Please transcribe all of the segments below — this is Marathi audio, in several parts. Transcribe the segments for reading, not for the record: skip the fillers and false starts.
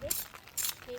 यामध्ये हे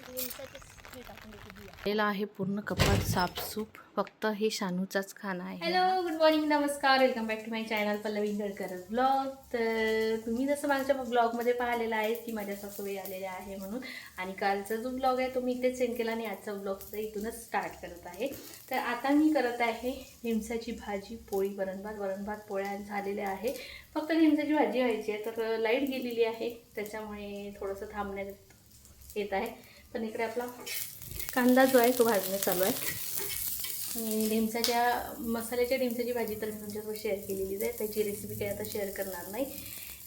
ढोलकाचे हे टाकून देते बिया. आलेला आहे पूर्ण कपाट साफसूफ. फक्त हे शानूचाच खाना आहे. हॅलो, गुड मॉर्निंग, नमस्कार, welcome back to my channel Pallavi Gadkar blog. तर तुम्ही जसं मागच्या ब्लॉगमध्ये पाहिलेलं आहे की माझ्या सासूबाई आलेल्या आहे म्हणून, आणि कालचा जो ब्लॉग आहे तो मी इथेच सेंड केला आणि आजचा ब्लॉग इथूनच स्टार्ट करत आहे. तर आता मी करत आहे ढिमसाची भाजी पोळी, वरण भात पोळ्या झालेल्या आहे. फक्त ढिमसाची भाजी व्हायची आहे. तर लाईट गेलेली आहे त्याच्यामुळे थोडंसं थांबण्यात येत आहे. पण इकडे आपला कांदा जो आहे तो भाजणं चालू आहे. आणि मसाल्याच्या ढिमसाची भाजी तर मी तुमच्यासोबत शेअर केलेलीच आहे. त्याची रेसिपी काही आता शेअर करणार नाही.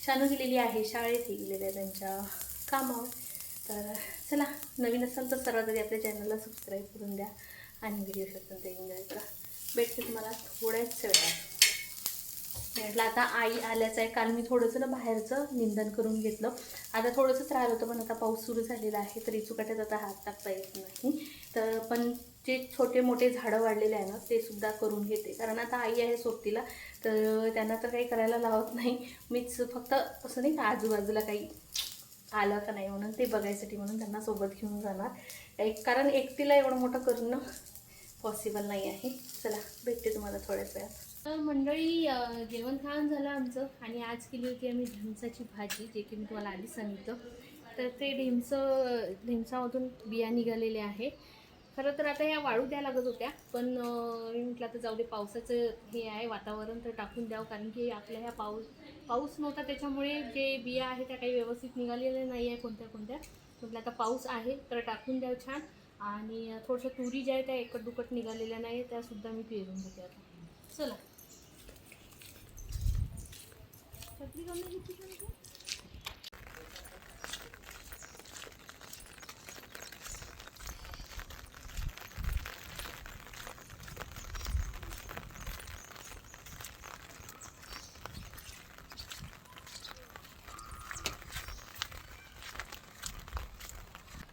शानू गेलेली आहे शाळेत, ही गेलेली आहे त्यांच्या कामावर. तर चला, नवीन असाल तर सर्वात आधी आपल्या चॅनलला सबस्क्राईब करून द्या आणि व्हिडिओ शकतो ते एन्जॉय करा. भेटते तुम्हाला थोड्याच वेळात. म्हटलं आता आई आल्याचं आहे. काल मी थोडंसं ना बाहेरचं निंदन करून घेतलं. आता थोडंसंच राहिलं होतं, पण आता पाऊस सुरू झालेला आहे तर इचुकाट्यात आता हात टाकता येत नाही. तर पण जे छोटे मोठे झाडं वाढलेले आहे ना ते सुद्धा करून घेते, कारण आता आई आहे सोबतीला. तर त्यांना तर काही करायला लावत नाही. मीच फक्त असं नाही का आजूबाजूला काही आलं का नाही म्हणून ते बघायसाठी म्हणून त्यांना सोबत घेऊन जाणार. कारण एकटीला एवढं मोठं करणं पॉसिबल नाही आहे. चला, भेटते तुम्हाला थोड्याच वेळात. तर मंडळी, जेवण खाण झालं आमचं आणि आज केली होती आम्ही ढिमसाची भाजी, जे की मी तुम्हाला आधी सांगितलं. तर ते ढिमसामधून बिया निघालेल्या आहे. खरं तर आता ह्या वाळू द्या लागत होत्या, पण मी म्हटलं आता जाऊ दे, पावसाचं हे आहे वातावरण तर टाकून द्यावं, कारण की आपल्या ह्या पाऊस नव्हता त्याच्यामुळे जे बिया आहे त्या काही व्यवस्थित निघालेल्या नाही आहे कोणत्या. म्हटलं आता पाऊस आहे तर टाकून द्यावं छान. आणि थोडंसं तुरी ज्या आहे त्या एकट दुकट निघालेल्या नाही, त्यासुद्धा मी पेरून घेते आता. चला, छत्री कमी घेतली का?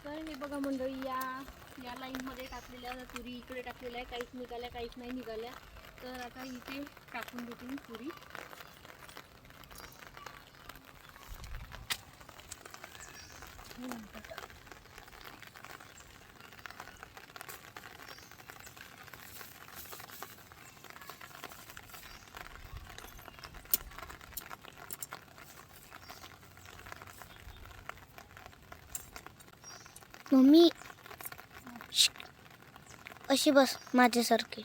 तर हे बघा मंडळी, या लाईनमध्ये टाकलेल्या तुरी इकडे टाकलेल्या आहे. काहीच निघाल्या, काहीच नाही निघाल्या. तर आता इथे टाकून देते मी तुरी. मम्मी अशी बस माझ्यासारखी.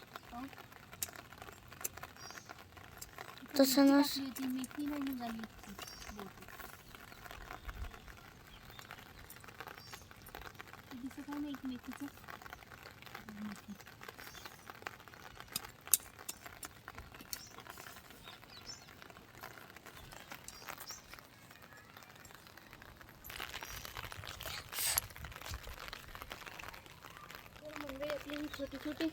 तसं नस. मेथी नाही निघाली. दिसत आहे ना एक मेथीचं. आपली ही छोटी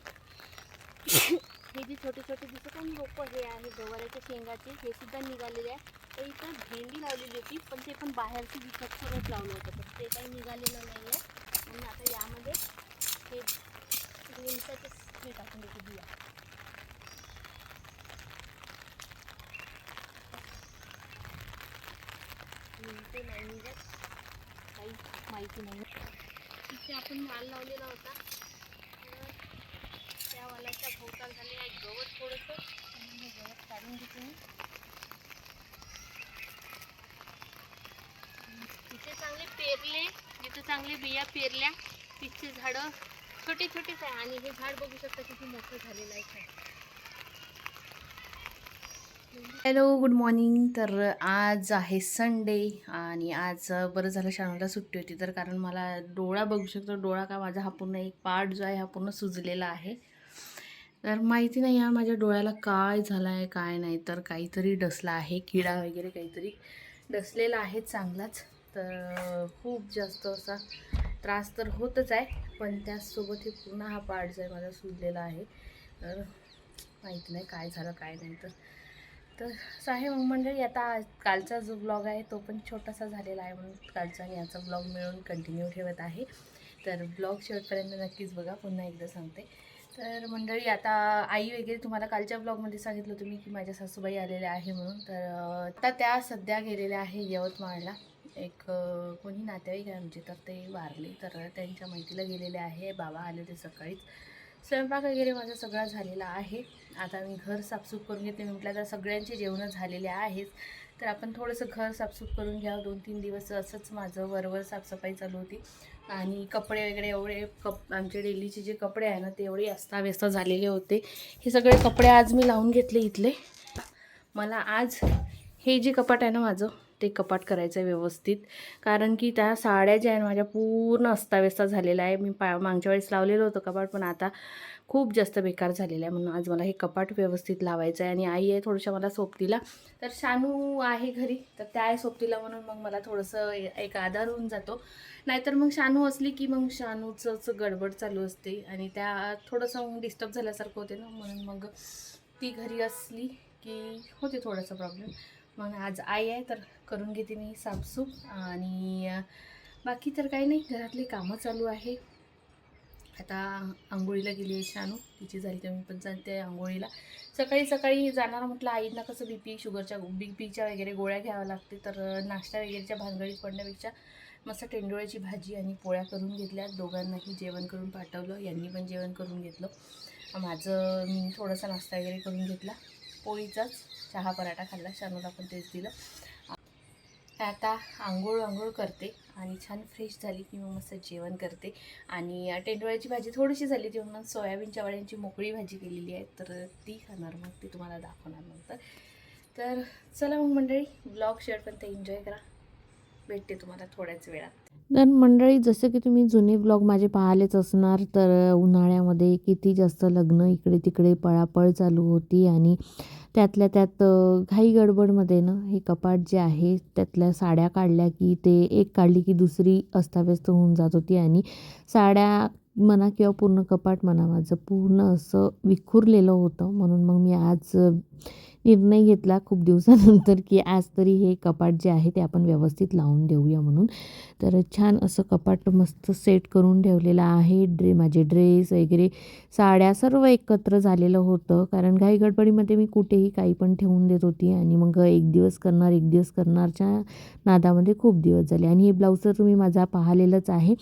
हे जी छोटे दिसत आहे रोपं, हे आहे गवाराच्या शेंगाचे, हे सुद्धा निघालेले आहे. तर इथं भेंडी लावलेली होती, पण ते पण बाहेरची विकत सगळंच लावलं होतं, तर ते काही निघालेलं नाही आहे. म्हणून आता यामध्ये हे ढोलकाचे हे टाकून देते बिया. ते नाही निघत, काही माहिती नाही. तिथे आपण माल लावलेला होता, त्या वालाच्या भोवताल झालेला एक गवत थोडंसं, हे गवत काढून घेते मी. तिथे चांगले पेरले, जिथे चांगले बिया पेरल्या तिथचे झाडं छोटेच आहे. आणि हे झाड बघू शकता किती मोठं झालेलं आहे. Hello, good morning. तर आज आहे संडे आणि आज बरं झालं शाळेला सुट्टी होती, तर कारण मला डोळा बघू शकतो, डोळा का माझा हा पूर्ण एक पार्ट जो आहे हा पूर्ण सुजलेला आहे. तर माहिती नाही यार माझ्या डोळ्याला काय झालं आहे काय नाही, तर काहीतरी डसला आहे, किडा वगैरे काहीतरी डसलेला आहे चांगलाच. तर खूप जास्त असा त्रास तर होतच आहे, पण त्याचसोबत हे पूर्ण हा पार्ट जो आहे माझा सुजलेला आहे. तर माहिती नाही काय झालं काय नाही. तर असं आहे मग मंडळी. आता कालचा जो ब्लॉग आहे तो पण छोटासा झालेला आहे, म्हणून कालचा आणि याचा ब्लॉग मिळून कंटिन्यू ठेवत आहे. तर ब्लॉग शेवटपर्यंत नक्कीच बघा, पुन्हा एकदा सांगते. तर मंडळी, आता आई वगैरे तुम्हाला कालच्या ब्लॉगमध्ये सांगितलं होतं मी की माझ्या सासूबाई आलेल्या आहे म्हणून. तर आता त्या सध्या गेलेल्या आहे यवतमाळला. एक कोणी नातेवाईक आहे आमचे, तर ते वारले, तर त्यांच्या माहितीला गेलेले आहे. बाबा आले होते सकाळीच. स्वयंपाक वगैरे माझा सगळा झालेला आहे. आता मी घर साफसूफ करून घेते. मी म्हटलं आता सगळ्यांचे जेवणं झालेले आहेच, तर आपण थोडंसं घर साफसूफ करून घ्यावं. 2-3 दिवस असंच माझं वरवर साफसफाई चालू होती. आणि कपडे वगैरे एवढे आमचे डेलीचे जे कपडे आहे ना, ते एवढे अस्ताव्यस्त झालेले होते. हे सगळे कपडे आज मी लावून घेतले इथले. मला आज हे जे कपाट आहे ना माझं, ते कपाट करायचं आहे व्यवस्थित. कारण की त्या साड्या ज्या आहे ना माझ्या पूर्ण अस्ताव्यस्त झालेल्या आहे. मी मागच्या वेळेस लावलेलं होतं कपाट, पण आता खूप जास्त बेकार झालेलं आहे. म्हणून आज मला हे कपाट व्यवस्थित लावायचं आहे. आणि आई आहे थोडंसं मला सोबतीला, तर शानू आहे घरी, तर त्या आहे सोबतीला, म्हणून मग मला थोडंसं एक आधार होऊन जातो. नाहीतर मग शानू असली की मग शानूचंच गडबड चालू असते आणि त्या थोडंसं मग डिस्टर्ब झाल्यासारखं होते ना, म्हणून मग ती घरी असली की होते थोडासा प्रॉब्लेम. मग आज आई आहे तर करून घेते मी साफसूफ. आणि बाकी तर काही नाही, घरातली कामं चालू आहे. आता आंघोळीला गेली आहे शानू, तिची झाली तर मी पण जाते आंघोळीला. सकाळी सकाळी जाणार म्हटलं आईंना कसं बीपीच्या वगैरे गोळ्या घ्याव्या लागते, तर नाश्ता वगैरेच्या भानगडीत पडण्यापेक्षा मस्त टेंडोळ्याची भाजी आणि पोळ्या करून घेतल्या. दोघांनाही जेवण करून पाठवलं, यांनी पण जेवण करून घेतलं. माझं मी थोडासा नाश्ता वगैरे करून घेतला, पोळीचाच. चहा पराठा खाल्ला, शानूला पण तेच दिलं. आता आंघोळ करते आणि छान फ्रेश झाली की मग मस्त जेवण करते. आणि टेंडोळ्याची भाजी थोडीशी झाली ती, म्हणून सोयाबीनच्या वड्यांची मोकळी भाजी केलेली आहे, तर ती खाणार, मग ती तुम्हाला दाखवणार नंतर. तर चला मग मंडळी, ब्लॉग शेअरपर्यंत एन्जॉय करा. भेटते तुम्हाला थोड्याच वेळात. तर मंडळी, जसं की तुम्ही जुने ब्लॉग माझे पाहिलेच असणार, तर उन्हाळ्यामध्ये किती जास्त लग्न इकडे तिकडे पळापळ चालू होती. आणि त्यातल्या त्यात घाई गडबडमध्ये ना हे कपाट जे आहे त्यातल्या साड्या काढल्या की ते एक काढली की दुसरी अस्ताव्यस्त होऊन जात होती. आणि साड्या म्हणा किंवा पूर्ण कपाट म्हणा माझं पूर्ण असं विखुरलेलं होतं. म्हणून मग मी आज निर्णय घेतला खूप दिवसानंतर की आज तरी हे कपाट जे आहे ते आपण व्यवस्थित लावून देऊया म्हणून. तर छान असं कपाट मस्त सेट करून ठेवलेलं आहे. माझे ड्रेस वगैरे साड्या सर्व एकत्र झालेलं होतं, कारण घाई गडबडीमध्ये मी कुठेही काही पण ठेवून देत होती. आणि मग एक दिवस करणारच्या नादामध्ये खूप दिवस झाले. आणि हे ब्लाऊज तर तुम्ही माझा पाहिलेलंच आहे.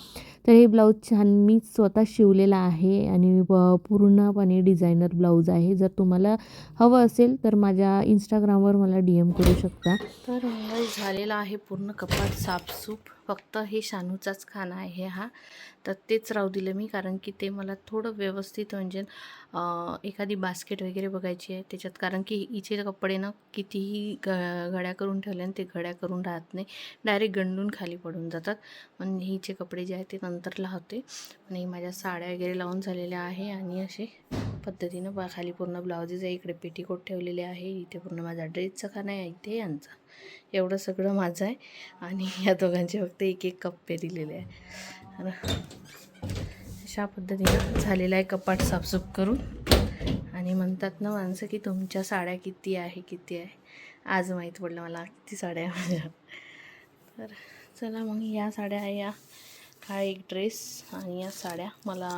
तर हे ब्लाऊज छान मी स्वतः शिवलेला आहे आणि पूर्णपणे डिझायनर ब्लाऊज आहे. जर तुम्हाला हवं असेल तर माझ्या इंस्टाग्रामवर मला DM करू शकता. तर मंडळी, झालेला आहे पूर्ण कपाट साफसूफ. फक्त हे शानूचाच खाना आहे हा, तर तेच राहू दिलं मी, कारण की ते मला थोडं व्यवस्थित म्हणजे एखादी बास्केट वगैरे बघायची आहे त्याच्यात. कारण की हिचे कपडे ना कितीही घड्या करून ठेवल्याने ते घड्या करून राहत नाही, डायरेक्ट गंडून खाली पडून जातात. पण हिचे कपडे जे आहेत ते नंतर लावते. आणि माझ्या साड्या वगैरे लावून झालेल्या आहे. आणि असे पद्धतीनं खाली पूर्ण ब्लाउजेस आहे, इकडे पेटीकोट ठेवलेले आहे, इथे पूर्ण माझा ड्रेसचा खाना आहे, इथे यांचा, एवढं सगळं माझं आहे. आणि या दोघांचे फक्त एक एक कप्पे दिलेले आहे. अशा पद्धतीनं झालेलं आहे कपाट साफसूफ करून. आणि म्हणतात ना माणसं की तुमच्या साड्या किती आहे. आज माहीत पडलं मला किती साड्या आहे माझ्या. तर चला मग, या साड्या आहे, हा एक ड्रेस आणि या साड्या मला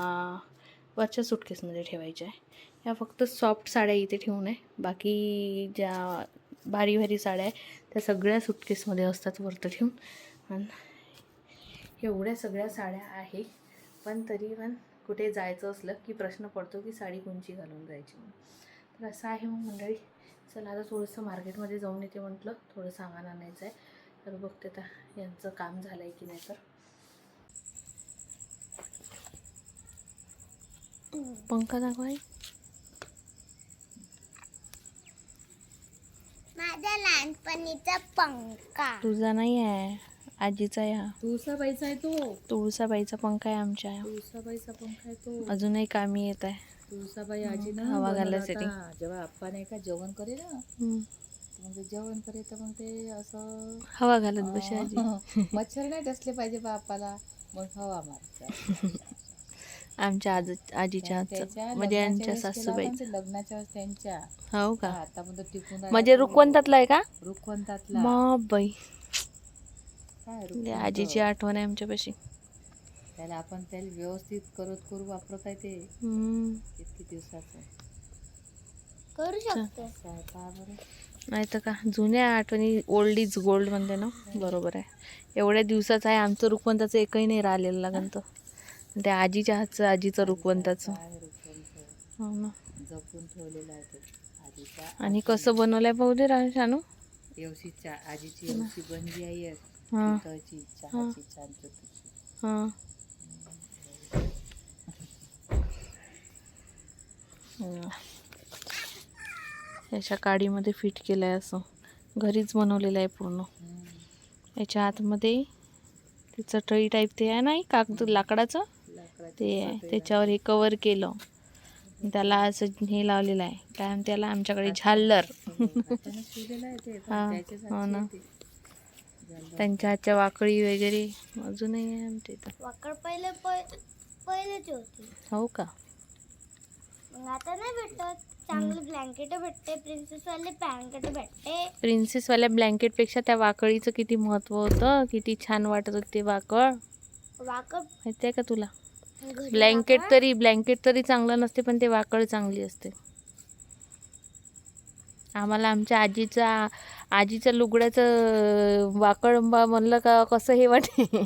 वरच्या सुटकेसमध्ये ठेवायच्या आहे. या फक्त सॉफ्ट साड्या इथे ठेवून आहे, बाकी ज्या भारी साड्या आहे त्या सगळ्या सुटकेसमध्ये असतात वरतं ठेवून. आणि एवढ्या सगळ्या साड्या आहे, पण तरी पण कुठे जायचं असलं की प्रश्न पडतो की साडी कोणची घालून जायची म्हणून. तर असं आहे मग मंडळी. चला आता थोडंसं मार्केटमध्ये जाऊन येते म्हटलं, थोडं सामान आणायचं आहे. तर बघते आता यांचं काम झालं आहे की नाही. तर पंखा दाखवाय, माझ्या लहानपणीचा पंखा. तुझा नाही आहे, आजीचा आहे. हा तुळसाबाईचा आहे तो. तुळसाबाईचा पंखा आहे आमच्या. तुळसाबाईचा पंखा आहे तो. अजूनही कामी येत आहे. तुळसाबाई आजी ना हवा बनवला घालायसाठी. होता. जेव्हा आप्पा नाही का जेवण करे ना, म्हणजे जेवण करे तर मग ते असं हवा घालत बसे आजी. मच्छर नाही डसले पाहिजे बा आप्पाला, मग हवा मारायचा. आमच्या आजीच्या हातचं, म्हणजे आमच्या सासूबाईचं. लग्नाच्या वेळेस त्यांच्या. हो का? आता पण तो टिकून राहिला म्हणजे तो. रुखवंतातला आहे का? रुखवंतातला. मग बाई, काय म्हणजे आजीची आठवण आहे आमच्यापाशी. त्याला आपण त्याला व्यवस्थित करू वापरत आहे ते किती दिवसाचं. करू शकतो. काय पहा बरं. नाही तर का, जुन्या आठवणी ओल्ड इज गोल्ड म्हणते ना, बरोबर आहे. एवढ्या दिवसाचं आहे आमचं रुखवंताचं, एकही नाही राहिलेलं लागन तर. त्या आजीच्या हातचं, आजीचं रुखवंताचं. हो ना. जपून ठेवलेलं आहे ते आजीचा. आणि कसं बनवलंय पाहू दे शानू. एवशीच्या आजीची एवशी बनली आहे हां पिठाची चहाची छान चुकीची. हां. याच्या काडीमध्ये फिट केलं आहे, असं घरीच बनवलेलं आहे पूर्ण. याच्या आतमध्ये ते चटई टाईप ते आहे नाही, कागद लाकडाचं ते आहे, त्याच्यावर हे कवर केलं. त्याला असं हे लावलेलं आहे, काय म्हणते त्याला आमच्याकडे झाल्लर. हां हो ना. त्यांच्या हातच्या वाकळी वगैरे अजूनही आहे आमच्या इथं. वाकड पहिलेच होती. हो का. मग आता नाही भेटत. चांगले ब्लँकेट भेटते, प्रिन्सेसवाले ब्लँकेट भेटते. प्रिन्सेसवाल्या ब्लँकेटपेक्षा त्या वाकळीचं किती महत्त्व होतं, किती छान वाटत होते ते वाकळ. वाकड माहिती आहे का तुला. घरी ब्लँकेट तरी चांगलं नसते, पण ते वाकळ चांगली असते. आम्हाला आमच्या आजीच्या लुगड्याचं वाकळ म्हणलं का कसं हे वाटे.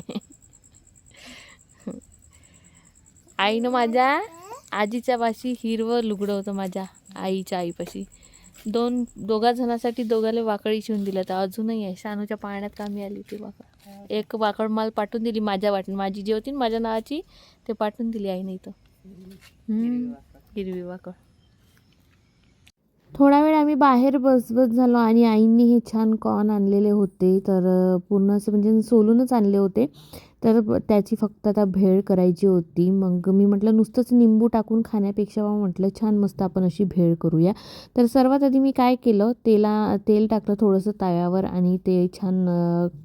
आईनं माझ्या आजीच्या पाशी हिरवं लुगडं होतं, माझ्या आईच्या आईपाशी. दोघा जणांसाठी दोघाला वाकळी शिवून दिलं. तर अजूनही आहे, शानूच्या पाळण्यात कामी आली ती वाकळ. एक वाकळ मला पाठवून दिली माझ्या माझी जी होती ना माझ्या नावाची, ते पाठवून दिली आईने इथं. हिरवी वाकळ. थोडा वेळ आम्ही बाहेर बसबस झालो आणि आईंनी हे छान कॉर्न आणलेले होते, तर पूर्ण असं म्हणजे सोलूनच आणले होते. तर त्याची फक्त आता भेळ करायची होती. मग मी म्हटलं नुसतंच निंबू टाकून खाण्यापेक्षा म्हटलं छान मस्त आपण अशी भेळ करूया. तर सर्वात आधी मी काय केलं, तेल टाकलं थोडंसं तव्यावर आणि ते छान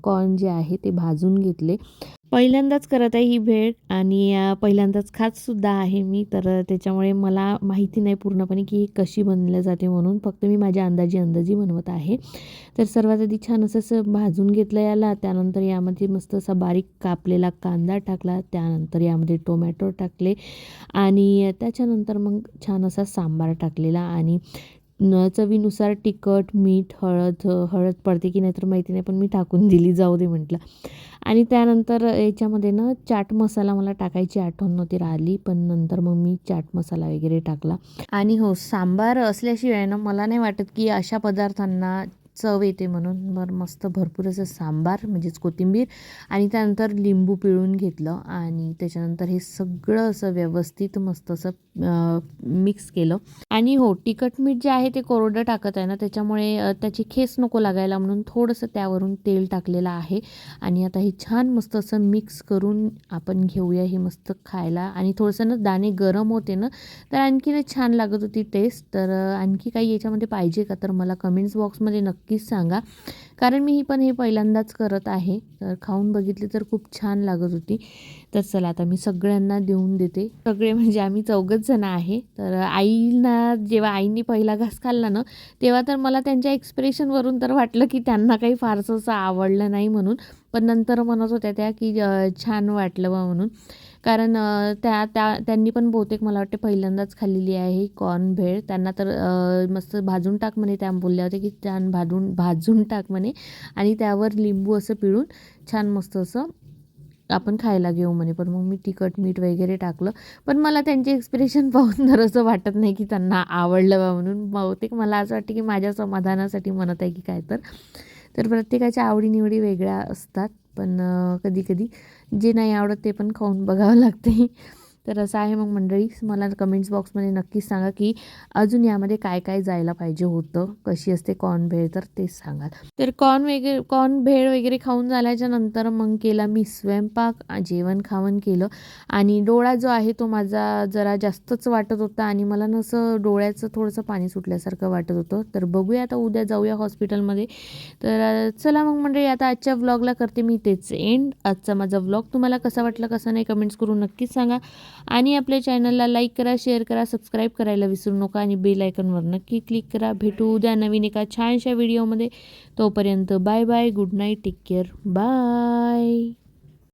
कॉर्न जे आहे ते भाजून घेतले. पहिल्यांदाच करत आहे ही भेळ आणि पहिल्यांदाच खातसुद्धा आहे मी, तर त्याच्यामुळे मला माहिती नाही पूर्णपणे की ही कशी बनवली जाते म्हणून. फक्त मी माझ्या अंदाजी बनवत आहे. तर सर्वात आधी छान असं भाजून घेतलं याला. त्यानंतर यामध्ये मस्त असा बारीक कापलेला कांदा टाकला. त्यानंतर यामध्ये टोमॅटो टाकले आणि त्याच्यानंतर मग छान असा सांबार टाकलेला आणि चवीनुसार तिखट, मीठ, हळद पडते की नाही तर माहिती नाही, पण मी टाकून दिली, जाऊ दे म्हटलं. आणि त्यानंतर याच्यामध्ये ना चाट मसाला मला टाकायची आठवण नव्हती राहिली, पण नंतर मग मी चाट मसाला वगैरे टाकला. आणि हो, सांबार असल्याशिवाय ना मला नाही वाटत की अशा पदार्थांना चव येते म्हणून. बरं मस्त भरपूर असं सांबार म्हणजेच कोथिंबीर आणि त्यानंतर लिंबू पिळून घेतलं आणि त्याच्यानंतर हे सगळं असं व्यवस्थित मस्त असं मिक्स केलं. आणि हो, तिखट मीठ जे आहे ते कोरडं टाकत आहे ना, त्याच्यामुळे त्याची खेस नको लागायला म्हणून थोडंसं त्यावरून तेल टाकलेलं आहे. आणि आता हे छान मस्त असं मिक्स करून आपण घेऊया हे मस्त खायला. आणि थोडंसं ना दाणे गरम होते ना, तर आणखी छान लागत होती टेस्ट. तर आणखी काही याच्यामध्ये पाहिजे का तर मला कमेंट्स बॉक्समध्ये नक्कीच सांगा, कारण मी हे पहिल्यांदाच करत आहे. तर खाऊन बघितली तर खूप छान लागत होती. तर चला आता मी सगळ्यांना देऊन देते. सगळे म्हणजे आम्ही 4घच जण आहे. तर आईंना जेव्हा आईंनी पहिला घास खाल्ला ना, तेव्हा तर मला त्यांच्या एक्सप्रेशनवरून तर वाटलं की त्यांना काही फारसं असं आवडलं नाही म्हणून. पण नंतर म्हणत होत्या त्या की छान वाटलं बा म्हणून. कारण त्यांनी पण बहुतेक मला वाटते पहिल्यांदाच खाल्लेली आहे कॉर्न भेळ. त्यांना तर मस्त भाजून टाक म्हणे, त्या बोलल्या होत्या की छान भाजून टाक म्हणे आणि त्यावर लिंबू असं पिळून छान मस्त असं आपण खायला घेऊ म्हणे. पण मग मी तिखट मीठ वगैरे टाकलं. पण मला त्यांचे एक्सप्रेशन पाहून तर असं वाटत नाही की त्यांना आवडलं बा म्हणून. बहुतेक मला असं वाटतं की माझ्या समाधानासाठी म्हणत आहे की काय. तर प्रत्येकाच्या आवडीनिवडी वेगळ्या असतात, पण कधी जे नाही आवडत ते पण खाऊन बघावं लागते. तर असं आहे मग मंडळी. मला कमेंट्स बॉक्समध्ये नक्कीच सांगा की अजून यामध्ये काय काय जायला पाहिजे होतं, कशी असते कॉर्न भेळ, तर तेच सांगा. तर कॉर्न भेळ वगैरे खाऊन झाल्याच्या नंतर मग केला मी स्वयंपाक, जेवण खावण केलं. आणि डोळा जो आहे तो माझा जरा जास्तच वाटत होता आणि मला नसं डोळ्याचं थोडंसं पाणी सुटल्यासारखं वाटत होतं. तर बघूया आता, उद्या जाऊया हॉस्पिटलमध्ये. तर चला मग मंडळी, आता आजच्या व्लॉगला करते मी तेच एंड. आजचा माझा व्लॉग तुम्हाला कसा वाटला कसा नाही कमेंट्स करून नक्कीच सांगा. आणि आपल्या चॅनलला लाईक करा, शेअर करा, सबस्क्राईब करायला विसरू नका आणि बेल आयकॉनवर नक्की क्लिक करा. भेटू उद्या नवीन एका छानशा व्हिडिओमध्ये. तोपर्यंत bye bye, good night, take care, bye.